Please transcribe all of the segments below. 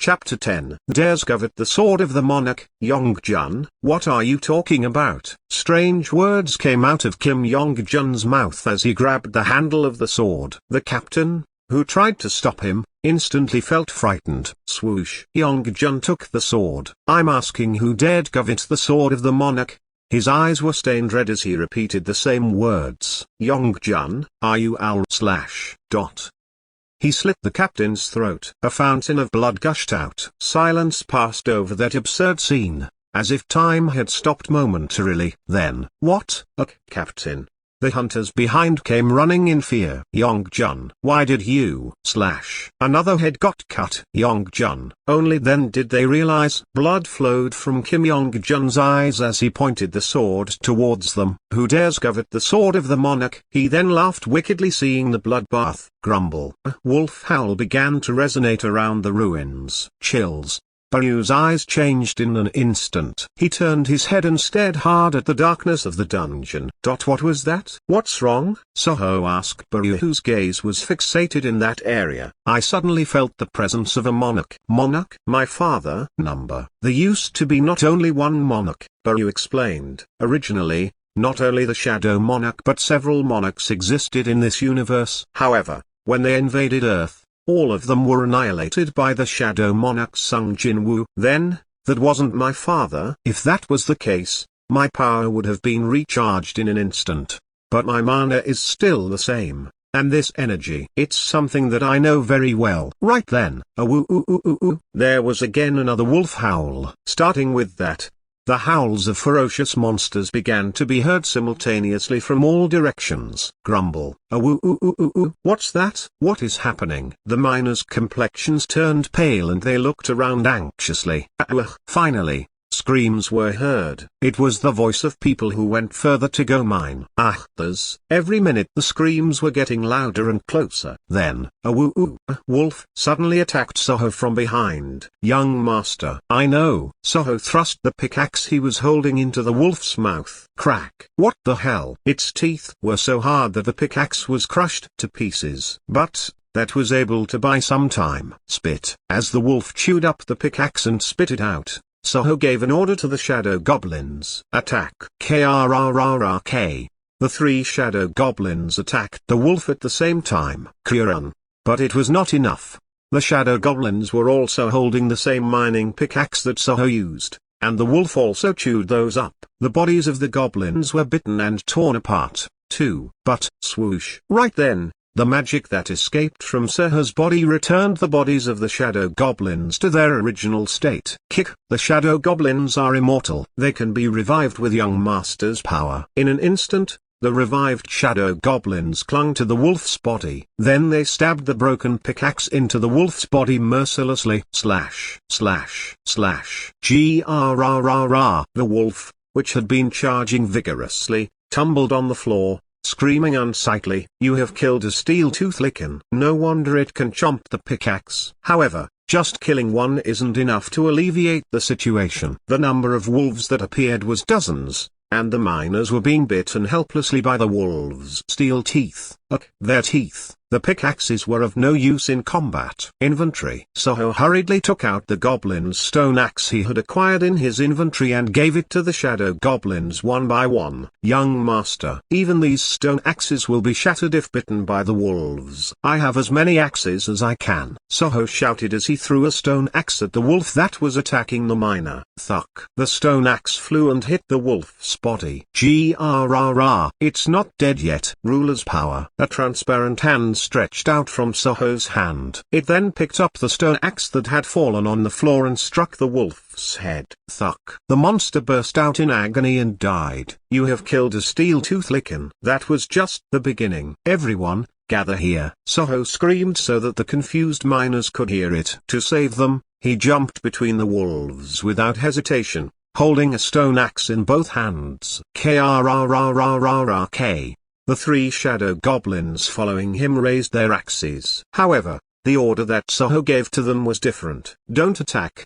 Chapter 10. Dares covet the sword of the monarch. Yong-jun, what are you talking about? Strange words came out of Kim Yong-jun's mouth as he grabbed the handle of the sword. The captain, who tried to stop him, instantly felt frightened. Swoosh. Yong-jun took the sword. I'm asking who dared covet the sword of the monarch? His eyes were stained red as he repeated the same words. Yong-jun, are you owl slash dot? He slit the captain's throat. A fountain of blood gushed out. Silence passed over that absurd scene, as if time had stopped momentarily. Then, what? Captain. The hunters behind came running in fear. Yong-jun, why did you slash? Another head got cut. Yong-jun. Only then did they realize. Blood flowed from Kim Yong-jun's eyes as he pointed the sword towards them. Who dares covet the sword of the monarch? He then laughed wickedly, seeing the bloodbath. Grumble. A wolf howl began to resonate around the ruins. Chills. Baryu's eyes changed in an instant. He turned his head and stared hard at the darkness of the dungeon. What was that? What's wrong? Soho asked Baryu, whose gaze was fixated in that area. I suddenly felt the presence of a monarch. Monarch? My father? Number. There used to be not only one monarch, Baryu explained. Originally, not only the shadow monarch but several monarchs existed in this universe. However, when they invaded Earth, all of them were annihilated by the shadow monarch Sung Jinwoo. Then, that wasn't my father. If that was the case, my power would have been recharged in an instant. But my mana is still the same, and this energy, it's something that I know very well. Right then, there was again another wolf howl. Starting with that, the howls of ferocious monsters began to be heard simultaneously from all directions. Grumble. What's that? What is happening? The miners' complexions turned pale and they looked around anxiously. Finally, screams were heard. It was the voice of people who went further to go mine. Every minute the screams were getting louder and closer. Then, a wolf suddenly attacked Soho from behind. Young master. I know. Soho thrust the pickaxe he was holding into the wolf's mouth. Crack. What the hell? Its teeth were so hard that the pickaxe was crushed to pieces. But that was able to buy some time. Spit. As the wolf chewed up the pickaxe and spit it out, Soho gave an order to the shadow goblins. Attack. Krrrk. The three shadow goblins attacked the wolf at the same time. Kurun. But it was not enough. The shadow goblins were also holding the same mining pickaxe that Soho used, and the wolf also chewed those up. The bodies of the goblins were bitten and torn apart, too. But, swoosh. Right then, the magic that escaped from Soho's body returned the bodies of the shadow goblins to their original state. Kick. The shadow goblins are immortal. They can be revived with young master's power. In an instant, the revived shadow goblins clung to the wolf's body. Then they stabbed the broken pickaxe into the wolf's body mercilessly. Slash, slash, slash. Grrrr. The wolf, which had been charging vigorously, tumbled on the floor, screaming unsightly. You have killed a steel-tooth lichen. No wonder it can chomp the pickaxe. However, just killing one isn't enough to alleviate the situation. The number of wolves that appeared was dozens, and the miners were being bitten helplessly by the wolves' steel teeth. Their teeth. The pickaxes were of no use in combat. Inventory. Soho hurriedly took out the goblin's stone axe he had acquired in his inventory and gave it to the shadow goblins one by one. Young master. Even these stone axes will be shattered if bitten by the wolves. I have as many axes as I can. Soho shouted as he threw a stone axe at the wolf that was attacking the miner. Thuck. The stone axe flew and hit the wolf's body. Grrrr. It's not dead yet. Ruler's power. A transparent hand stretched out from Soho's hand. It then picked up the stone axe that had fallen on the floor and struck the wolf's head. Thuck. The monster burst out in agony and died. You have killed a steel-tooth lichen. That was just the beginning. Everyone, gather here. Soho screamed so that the confused miners could hear it. To save them, he jumped between the wolves without hesitation, holding a stone axe in both hands. Krrrk. The three shadow goblins following him raised their axes. However, the order that Soho gave to them was different. Don't attack,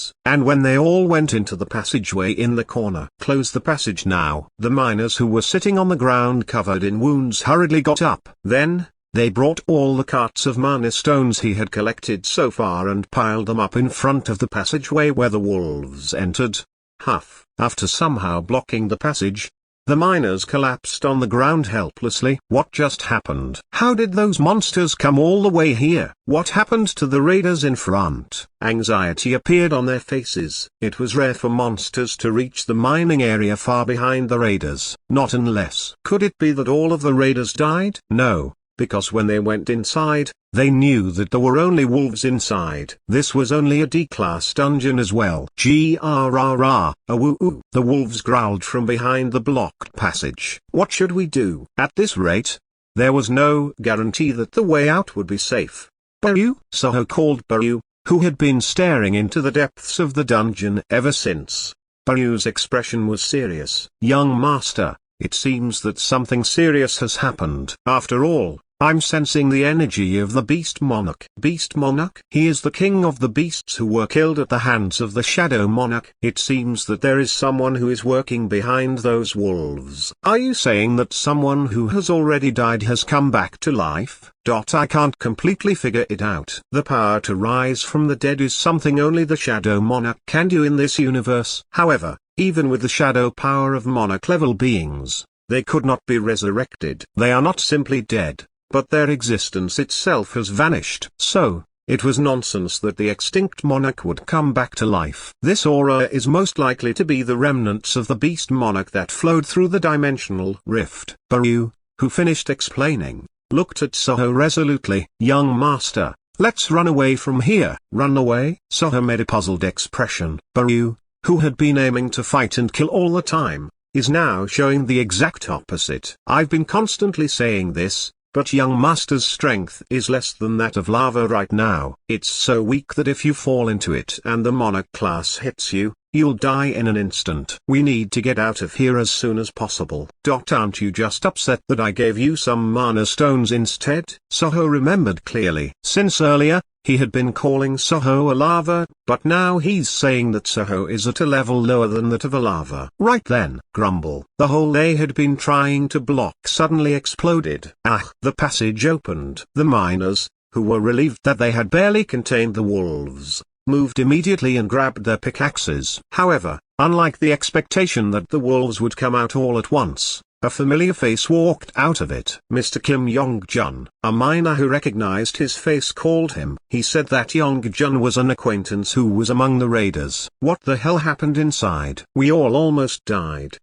miners, and when they all went into the passageway in the corner. Close the passage now. The miners who were sitting on the ground covered in wounds hurriedly got up. Then, they brought all the carts of mana stones he had collected so far and piled them up in front of the passageway where the wolves entered. Huff. After somehow blocking the passage, the miners collapsed on the ground helplessly. What just happened? How did those monsters come all the way here? What happened to the raiders in front? Anxiety appeared on their faces. It was rare for monsters to reach the mining area far behind the raiders. Not unless. Could it be that all of the raiders died? No, because when they went inside, they knew that there were only wolves inside. This was only a D-class dungeon as well. Grrrr, woo-oo. The wolves growled from behind the blocked passage. What should we do? At this rate, there was no guarantee that the way out would be safe. Baru? Soho called Baru, who had been staring into the depths of the dungeon ever since. Baru's expression was serious. Young master, it seems that something serious has happened. After all, I'm sensing the energy of the Beast Monarch. Beast Monarch? He is the king of the beasts who were killed at the hands of the Shadow Monarch. It seems that there is someone who is working behind those wolves. Are you saying that someone who has already died has come back to life? I can't completely figure it out. The power to rise from the dead is something only the Shadow Monarch can do in this universe. However, even with the shadow power of monarch-level beings, they could not be resurrected. They are not simply dead, but their existence itself has vanished. So, it was nonsense that the extinct monarch would come back to life. This aura is most likely to be the remnants of the beast monarch that flowed through the dimensional rift. Baru, who finished explaining, looked at Soho resolutely. Young master, let's run away from here. Run away? Soho made a puzzled expression. Baru, who had been aiming to fight and kill all the time, is now showing the exact opposite. I've been constantly saying this, but young master's strength is less than that of lava right now. It's so weak that if you fall into it and the monarch class hits you, you'll die in an instant. We need to get out of here as soon as possible. Aren't you just upset that I gave you some mana stones instead? Soho remembered clearly. Since earlier, he had been calling Soho a lava, but now he's saying that Soho is at a level lower than that of a lava. Right then, grumble. The hole they had been trying to block suddenly exploded. The passage opened. The miners, who were relieved that they had barely contained the wolves, moved immediately and grabbed their pickaxes. However, unlike the expectation that the wolves would come out all at once, a familiar face walked out of it. Mr. Kim Yong-jun, a miner who recognized his face, called him. He said that Yong-jun was an acquaintance who was among the raiders. What the hell happened inside? We all almost died.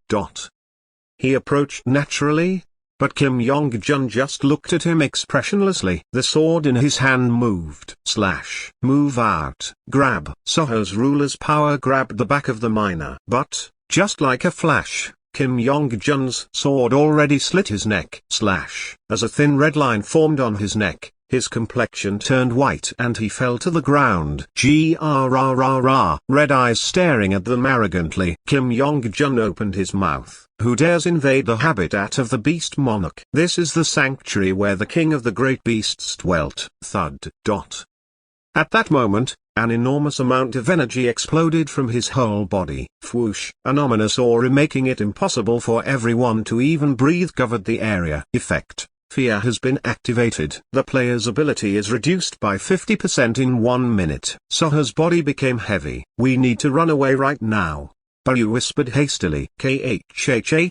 He approached naturally, but Kim Yong-jun just looked at him expressionlessly. The sword in his hand moved. Move out. Grab. Soho's ruler's power grabbed the back of the miner. But, just like a flash, Kim Yong-jun's sword already slit his neck. As a thin red line formed on his neck, his complexion turned white and he fell to the ground. Grrrr, red eyes staring at them arrogantly. Kim Yong-jun opened his mouth. Who dares invade the habitat of the beast monarch? This is the sanctuary where the king of the great beasts dwelt. Thud. At that moment, an enormous amount of energy exploded from his whole body. Whoosh! An ominous aura making it impossible for everyone to even breathe covered the area. Effect: fear has been activated. The player's ability is reduced by 50% in 1 minute. Soho's body became heavy. We need to run away right now, Baru whispered hastily. Khhhk.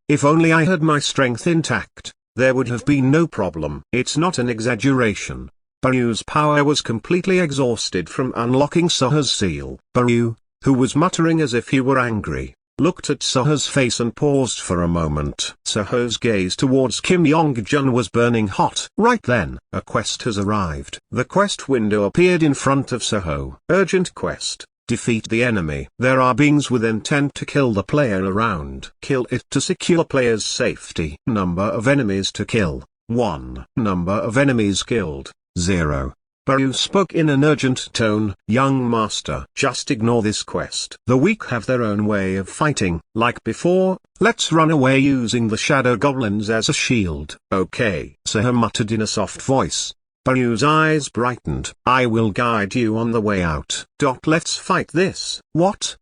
If only I had my strength intact, there would have been no problem. It's not an exaggeration. Baru's power was completely exhausted from unlocking Soho's seal. Baru, who was muttering as if he were angry, looked at Seho's face and paused for a moment. Seho's gaze towards Kim Yong-jun was burning hot. Right then, a quest has arrived. The quest window appeared in front of Seho. Urgent quest. Defeat the enemy. There are beings with intent to kill the player around. Kill it to secure player's safety. Number of enemies to kill, 1. Number of enemies killed, 0. Baryu spoke in an urgent tone. Young master, just ignore this quest. The weak have their own way of fighting. Like before, let's run away using the shadow goblins as a shield. Okay, Seho muttered in a soft voice. Baryu's eyes brightened. I will guide you on the way out. Let's fight this. What?